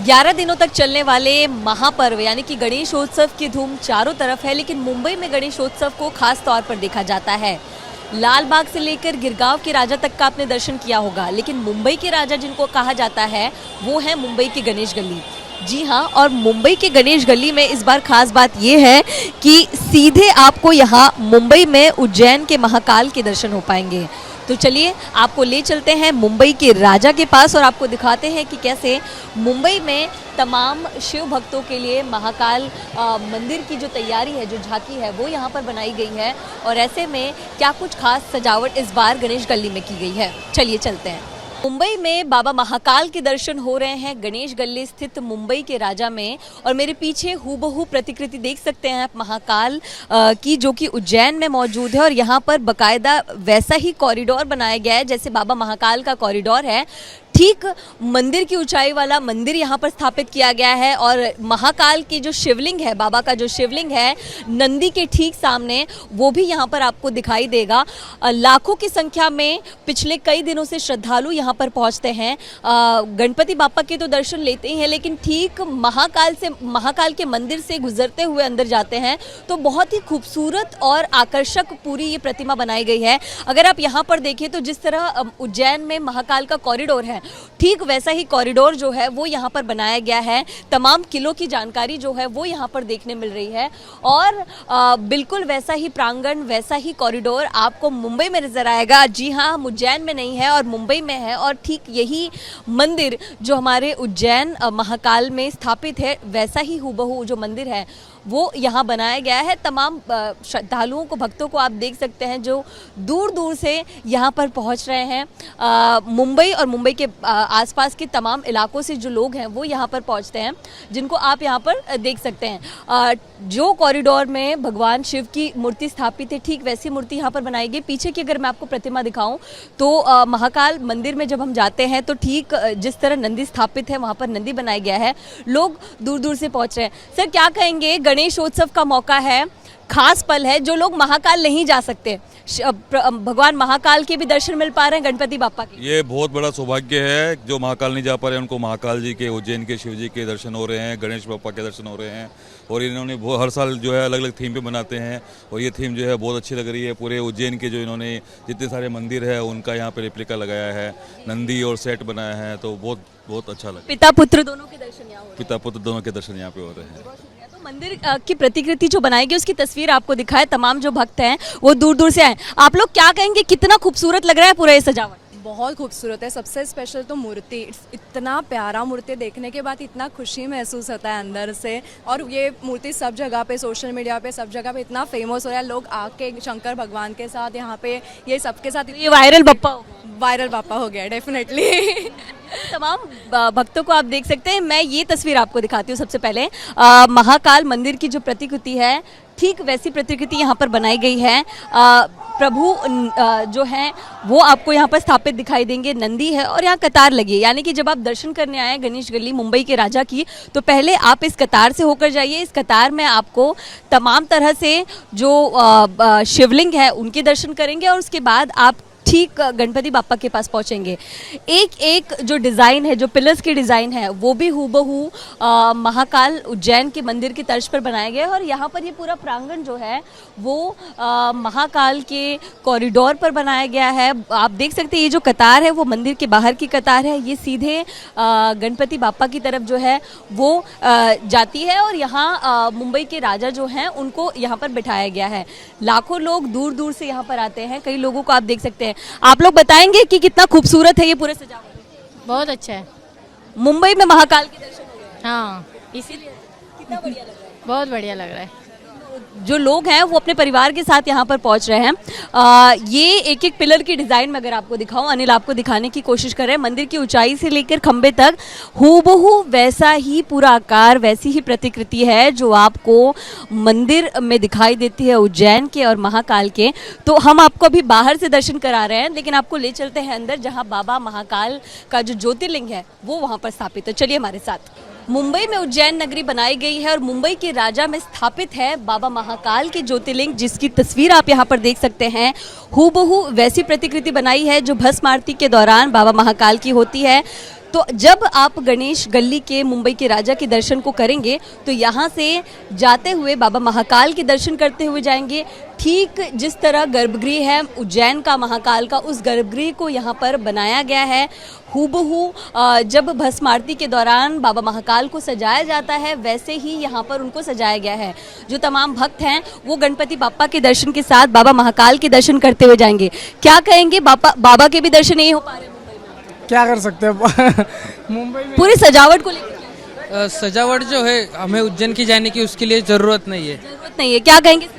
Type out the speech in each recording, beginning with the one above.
11 दिनों तक चलने वाले महापर्व यानी कि गणेशोत्सव की धूम चारों तरफ है, लेकिन मुंबई में गणेशोत्सव को खास तौर पर देखा जाता है। लाल बाग से लेकर गिरगांव के राजा तक का आपने दर्शन किया होगा, लेकिन मुंबई के राजा जिनको कहा जाता है वो है मुंबई की गणेश गली। जी हाँ, और मुंबई के गणेश गली में इस बार खास बात ये है कि सीधे आपको यहाँ मुंबई में उज्जैन के महाकाल के दर्शन हो पाएंगे। तो चलिए आपको ले चलते हैं मुंबई के राजा के पास और आपको दिखाते हैं कि कैसे मुंबई में तमाम शिव भक्तों के लिए महाकाल मंदिर की जो तैयारी है, जो झांकी है, वो यहाँ पर बनाई गई है। और ऐसे में क्या कुछ खास सजावट इस बार गणेश गली में की गई है, चलिए चलते हैं। मुंबई में बाबा महाकाल के दर्शन हो रहे हैं गणेश गली स्थित मुंबई के राजा में। और मेरे पीछे हूबहू प्रतिकृति देख सकते हैं आप महाकाल की, जो कि उज्जैन में मौजूद है। और यहाँ पर बकायदा वैसा ही कॉरिडोर बनाया गया है जैसे बाबा महाकाल का कॉरिडोर है। ठीक मंदिर की ऊंचाई वाला मंदिर यहाँ पर स्थापित किया गया है। और महाकाल की जो शिवलिंग है, बाबा का जो शिवलिंग है नंदी के ठीक सामने, वो भी यहाँ पर आपको दिखाई देगा। लाखों की संख्या में पिछले कई दिनों से श्रद्धालु यहाँ पर पहुँचते हैं। गणपति बापा के तो दर्शन लेते ही हैं, लेकिन ठीक महाकाल के मंदिर से गुजरते हुए अंदर जाते हैं तो बहुत ही खूबसूरत और आकर्षक पूरी ये प्रतिमा बनाई गई है। अगर आप यहाँ पर देखें तो जिस तरह उज्जैन में महाकाल का कॉरिडोर है, ठीक वैसा ही कॉरिडोर जो है वो यहाँ पर बनाया गया है। तमाम किलों की जानकारी जो है वो यहाँ पर देखने मिल रही है। और बिल्कुल वैसा ही प्रांगण, वैसा ही कॉरिडोर आपको मुंबई में नजर आएगा। जी हाँ, हम उज्जैन में नहीं है और मुंबई में है। और ठीक यही मंदिर जो हमारे उज्जैन महाकाल में स्थापित है, वैसा ही हूबहू जो मंदिर है वो यहाँ बनाया गया है। तमाम श्रद्धालुओं को, भक्तों को आप देख सकते हैं जो दूर दूर से यहाँ पर पहुँच रहे हैं। मुंबई और मुंबई के आसपास के तमाम इलाकों से जो लोग हैं वो यहाँ पर पहुँचते हैं, जिनको आप यहाँ पर देख सकते हैं। जो कॉरिडोर में भगवान शिव की मूर्ति स्थापित है, ठीक वैसी मूर्ति यहाँ पर बनाई गई। पीछे की अगर मैं आपको प्रतिमा दिखाऊं तो महाकाल मंदिर में जब हम जाते हैं तो ठीक जिस तरह नंदी स्थापित है वहाँ पर नंदी बनाया गया है। लोग दूर दूर से पहुँच रहे हैं। सर, क्या कहेंगे, गणेशोत्सव का मौका है, खास पल है, जो लोग महाकाल नहीं जा सकते, भगवान महाकाल के भी दर्शन मिल पा रहे हैं गणपति बापा के। ये बहुत बड़ा सौभाग्य है। जो महाकाल नहीं जा पा रहे हैं उनको महाकाल जी के, उज्जैन के शिव जी के दर्शन हो रहे हैं, गणेश बापा के दर्शन हो रहे हैं। और इन्होंने हर साल जो है अलग अलग थीम पे बनाते हैं और ये थीम जो है बहुत अच्छी लग रही है। पूरे उज्जैन के जो इन्होंने जितने सारे मंदिर है उनका यहाँ पे रेप्लिका लगाया है, नंदी और सेट बनाया है, तो बहुत अच्छा लगा। पिता पुत्र दोनों के दर्शन यहाँ हो रहे हैं। पिता पुत्र दोनों के दर्शन यहाँ पे हो रहे हैं। तो मंदिर की प्रतिकृति जो बनाई गई उसकी तस्वीर आपको दिखाए, तमाम जो भक्त हैं वो दूर दूर से आए। आप लोग क्या कहेंगे, कितना खूबसूरत लग रहा है पूरा ये सजावट? बहुत खूबसूरत है। सबसे स्पेशल तो मूर्ति, इतना प्यारा मूर्ति देखने के बाद इतना खुशी महसूस होता है अंदर से। और ये मूर्ति सब जगह पे, सोशल मीडिया पे, सब जगह पे इतना फेमस हो रहा है। लोग आके शंकर भगवान के साथ यहाँ पे, ये सबके साथ, ये वायरल बापा हो गया डेफिनेटली। तमाम भक्तों को आप देख सकते हैं। मैं ये तस्वीर आपको दिखाती हूँ। सबसे पहले महाकाल मंदिर की जो प्रतिकृति है, ठीक वैसी प्रतिकृति यहाँ पर बनाई गई है। प्रभु जो हैं वो आपको यहाँ पर स्थापित दिखाई देंगे, नंदी है और यहाँ कतार लगी है। यानी कि जब आप दर्शन करने आए गणेश गली मुंबई के राजा की, तो पहले आप इस कतार से होकर जाइए। इस कतार में आपको तमाम तरह से जो शिवलिंग है उनके दर्शन करेंगे और उसके बाद आप ठीक गणपति बापा के पास पहुंचेंगे। एक एक जो डिज़ाइन है, जो पिलर्स की डिज़ाइन है, वो भी हूबहू महाकाल उज्जैन के मंदिर की तर्ज पर बनाया गया है। और यहाँ पर ये पूरा प्रांगण जो है वो महाकाल के कॉरिडोर पर बनाया गया है। आप देख सकते हैं ये जो कतार है वो मंदिर के बाहर की कतार है, ये सीधे गणपति बापा की तरफ जो है वो जाती है। और यहाँ मुंबई के राजा जो हैं उनको यहाँ पर बिठाया गया है। लाखों लोग दूर दूर से यहाँ पर आते हैं। कई लोगों को आप देख सकते हैं। आप लोग बताएंगे कि कितना खूबसूरत है ये पूरे सजावट? बहुत अच्छा है। मुंबई में महाकाल के दर्शन हो रहे हैं। हाँ, इसीलिए कितना बढ़िया लग रहा है। बहुत बढ़िया लग रहा है। जो लोग हैं वो अपने परिवार के साथ यहाँ पर पहुँच रहे हैं। ये एक एक पिलर की डिज़ाइन में अगर आपको दिखाऊं, अनिल आपको दिखाने की कोशिश कर रहे हैं। मंदिर की ऊंचाई से लेकर खंबे तक हूबहू वैसा ही पूरा आकार, वैसी ही प्रतिकृति है जो आपको मंदिर में दिखाई देती है उज्जैन के और महाकाल के। तो हम आपको अभी बाहर से दर्शन करा रहे हैं, लेकिन आपको ले चलते हैं अंदर, जहाँ बाबा महाकाल का जो ज्योतिर्लिंग है वो वहाँ पर स्थापित है। चलिए हमारे साथ। मुंबई में उज्जैन नगरी बनाई गई है और मुंबई के राजा में स्थापित है बाबा महाकाल के ज्योतिर्लिंग, जिसकी तस्वीर आप यहाँ पर देख सकते हैं। हूबहू वैसी प्रतिकृति बनाई है जो भस्म आरती के दौरान बाबा महाकाल की होती है। तो तो जब आप गणेश गली के मुंबई के राजा के दर्शन को करेंगे तो यहाँ से जाते हुए बाबा महाकाल के दर्शन करते हुए जाएंगे। ठीक जिस तरह गर्भगृह है उज्जैन का महाकाल का, उस गर्भगृह को यहाँ पर बनाया गया है हूबहू। जब भस्म आरती के दौरान बाबा महाकाल को सजाया जाता है वैसे ही यहाँ पर उनको सजाया गया है। जो तमाम भक्त हैं वो गणपति बाप्पा के दर्शन के साथ बाबा महाकाल के दर्शन करते हुए जाएंगे। क्या कहेंगे, बाबा के भी दर्शन नहीं हो पा रहे मुंबई में? क्या कर सकते हैं मुंबई में पूरी सजावट को लेकर सजावट जो है हमें उज्जैन की जाने की उसके लिए ज़रूरत नहीं है। जरूरत नहीं है, क्या कहेंगे?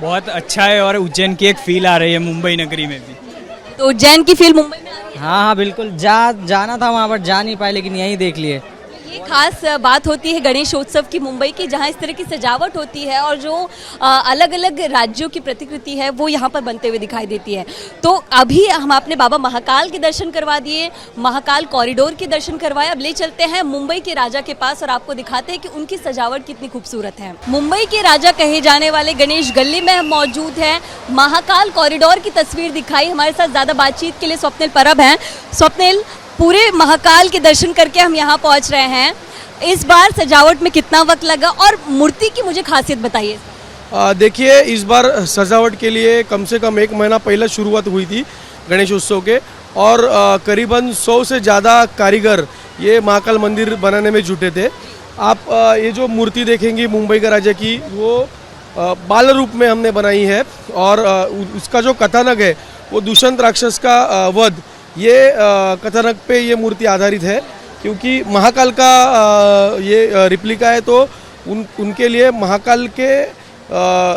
बहुत अच्छा है और उज्जैन की एक फील आ रही है मुंबई नगरी में भी। तो उज्जैन की फील मुंबई में आ रही है। हाँ बिल्कुल, जाना था वहाँ पर, जा नहीं पाए लेकिन यहीं देख लिए। ये खास बात होती है गणेशोत्सव की मुंबई की, जहाँ इस तरह की सजावट होती है और जो अलग अलग राज्यों की प्रतिकृति है वो यहाँ पर बनते हुए दिखाई देती है। तो अभी हम आपने बाबा महाकाल के दर्शन करवा दिए, महाकाल कॉरिडोर के दर्शन करवाए। अब ले चलते हैं मुंबई के राजा के पास और आपको दिखाते हैं कि उनकी सजावट कितनी खूबसूरत है। मुंबई के राजा कहे जाने वाले गणेश गली में हम मौजूद है। महाकाल कॉरिडोर की तस्वीर दिखाई। हमारे साथ ज्यादा बातचीत के लिए स्वप्निल परब हैं। स्वप्निल, पूरे महाकाल के दर्शन करके हम यहाँ पहुँच रहे हैं। इस बार सजावट में कितना वक्त लगा और मूर्ति की मुझे खासियत बताइए। देखिए, इस बार सजावट के लिए कम से कम 1 महीना पहले शुरुआत हुई थी गणेश उत्सव के, और करीबन 100 से ज़्यादा कारीगर ये महाकाल मंदिर बनाने में जुटे थे। आप ये जो मूर्ति देखेंगी मुंबई का राजा की, वो बाल रूप में हमने बनाई है और उसका जो कथानक है वो दुष्यंत राक्षस का वध, ये कथानक पे ये मूर्ति आधारित है। क्योंकि महाकाल का ये रिप्लिका है तो उनके लिए महाकाल के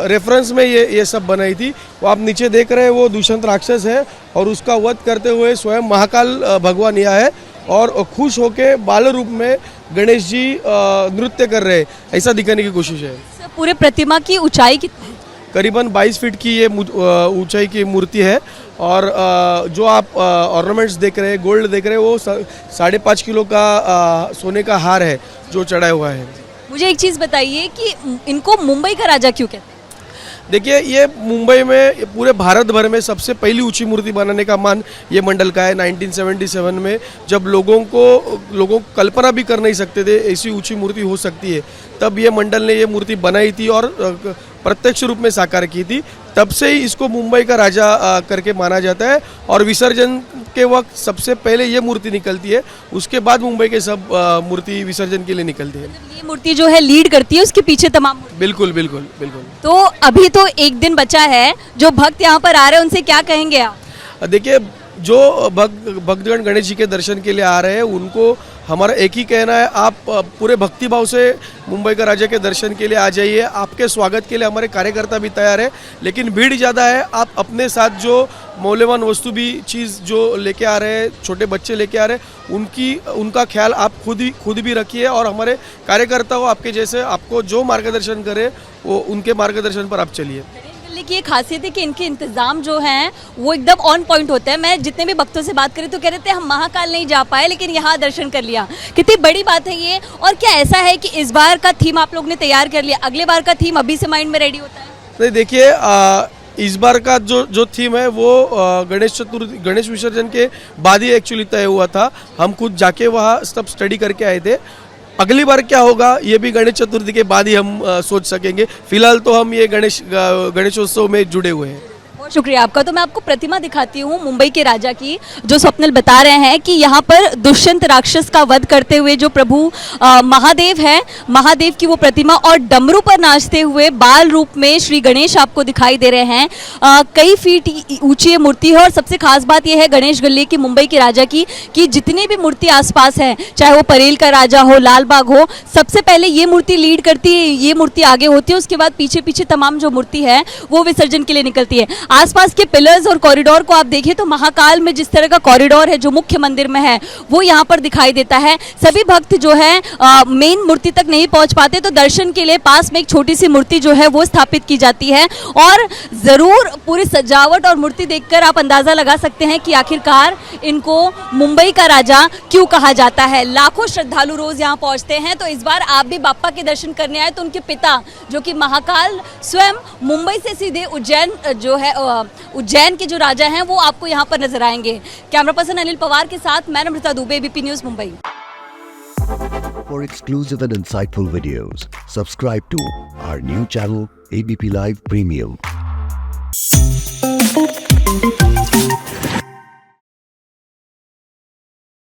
रेफरेंस में ये सब बनाई थी। वो आप नीचे देख रहे हैं वो दुष्यंत राक्षस है और उसका वध करते हुए स्वयं महाकाल भगवान यहाँ है और खुश होके बाल रूप में गणेश जी नृत्य कर रहे हैं, ऐसा दिखाने की कोशिश है। पूरे प्रतिमा की ऊंचाई कितनी? करीबन 22 फीट की ये ऊंचाई की मूर्ति है और जो आप ऑर्नामेंट्स देख रहे हैं, गोल्ड देख रहे हैं, वो 5.5 किलो का सोने का हार है जो चढ़ाया हुआ है। मुझे एक चीज़ बताइए कि इनको मुंबई का राजा क्यों कहते हैं? देखिए, ये मुंबई में पूरे भारत भर में सबसे पहली ऊंची मूर्ति बनाने का मान ये मंडल का है। 1977 में जब लोगों कल्पना भी कर नहीं सकते थे ऐसी ऊंची मूर्ति हो सकती है, तब ये मंडल ने ये मूर्ति बनाई थी और प्रत्यक्ष रूप में साकार की थी। तब से ही इसको मुंबई का राजा करके माना जाता है और विसर्जन के वक्त सबसे पहले ये मूर्ति निकलती है, उसके बाद मुंबई के सब मूर्ति विसर्जन के लिए निकलती है। ये मूर्ति जो है लीड करती है उसके पीछे तमाम। बिल्कुल बिल्कुल बिल्कुल। तो अभी तो एक दिन बचा है, जो भक्त यहाँ पर आ रहे हैं उनसे क्या कहेंगे आप? देखिए, जो भक्तगण गणेश जी के दर्शन के लिए आ रहे हैं उनको हमारा एक ही कहना है, आप पूरे भक्तिभाव से मुंबई का राजा के दर्शन के लिए आ जाइए। आपके स्वागत के लिए हमारे कार्यकर्ता भी तैयार है, लेकिन भीड़ ज़्यादा है। आप अपने साथ जो मौल्यवान वस्तु भी चीज़ जो लेके आ रहे हैं, छोटे बच्चे लेके आ रहे हैं, उनका ख्याल आप खुद भी रखिए और हमारे कार्यकर्ता हो आपके जैसे, आपको जो मार्गदर्शन करे वो उनके मार्गदर्शन पर आप चलिए। की एक खासियत है कि इनके इंतजाम जो हैं वो एकदम ऑन पॉइंट होते हैं। मैं जितने भी भक्तों से बात करी तो कह रहे थे हम महाकाल नहीं जा पाए लेकिन यहाँ दर्शन कर लिया। कितनी बड़ी बात है ये। और क्या ऐसा है कि इस बार का थीम आप लोग ने तैयार कर लिया, अगले बार का थीम अभी से माइंड में रेडी होता है? नहीं, देखिए, इस बार का जो थीम है वो गणेश विसर्जन के बाद ही एक्चुअली तय हुआ था। हम खुद जाके वहाँ सब स्टडी करके आए थे। अगली बार क्या होगा ये भी गणेश चतुर्थी के बाद ही हम सोच सकेंगे। फिलहाल तो हम ये गणेशोत्सव में जुड़े हुए हैं। बहुत शुक्रिया आपका। तो मैं आपको प्रतिमा दिखाती हूँ मुंबई के राजा की, जो स्वप्निल बता रहे हैं कि यहाँ पर दुष्यंत राक्षस का वध करते हुए जो प्रभु महादेव है, महादेव की वो प्रतिमा और डमरू पर नाचते हुए बाल रूप में श्री गणेश आपको दिखाई दे रहे हैं। कई फीट ऊंची ये मूर्ति है और सबसे खास बात यह है गणेश गली की मुंबई के राजा की कि जितनी भी मूर्ति आसपास है, चाहे वो परेल का राजा हो, लाल बाग हो, सबसे पहले ये मूर्ति लीड करती है, ये मूर्ति आगे होती है, उसके बाद पीछे पीछे तमाम जो मूर्ति है वो विसर्जन के लिए निकलती है। आसपास के पिलर्स और कॉरिडोर को आप देखिए तो महाकाल में जिस तरह का कॉरिडोर है जो मुख्य मंदिर में है वो यहाँ पर दिखाई देता है। सभी भक्त जो है मेन मूर्ति तक नहीं पहुँच पाते तो दर्शन के लिए पास में एक छोटी सी मूर्ति जो है वो स्थापित की जाती है और ज़रूर पूरी सजावट और मूर्ति देखकर आप अंदाज़ा लगा सकते हैं कि आखिरकार इनको मुंबई का राजा क्यों कहा जाता है। लाखों श्रद्धालु रोज यहाँ पहुँचते हैं। तो इस बार आप भी बाप्पा के दर्शन करने आए तो उनके पिता जो कि महाकाल स्वयं मुंबई से सीधे उज्जैन जो है उज्जैन के जो राजा हैं वो आपको यहाँ पर नजर आएंगे। कैमरा पर्सन अनिल पवार के साथ मैं Namrata Dubey, ABP news Mumbai. For exclusive and insightful videos, subscribe to our new channel ABP Live Premium.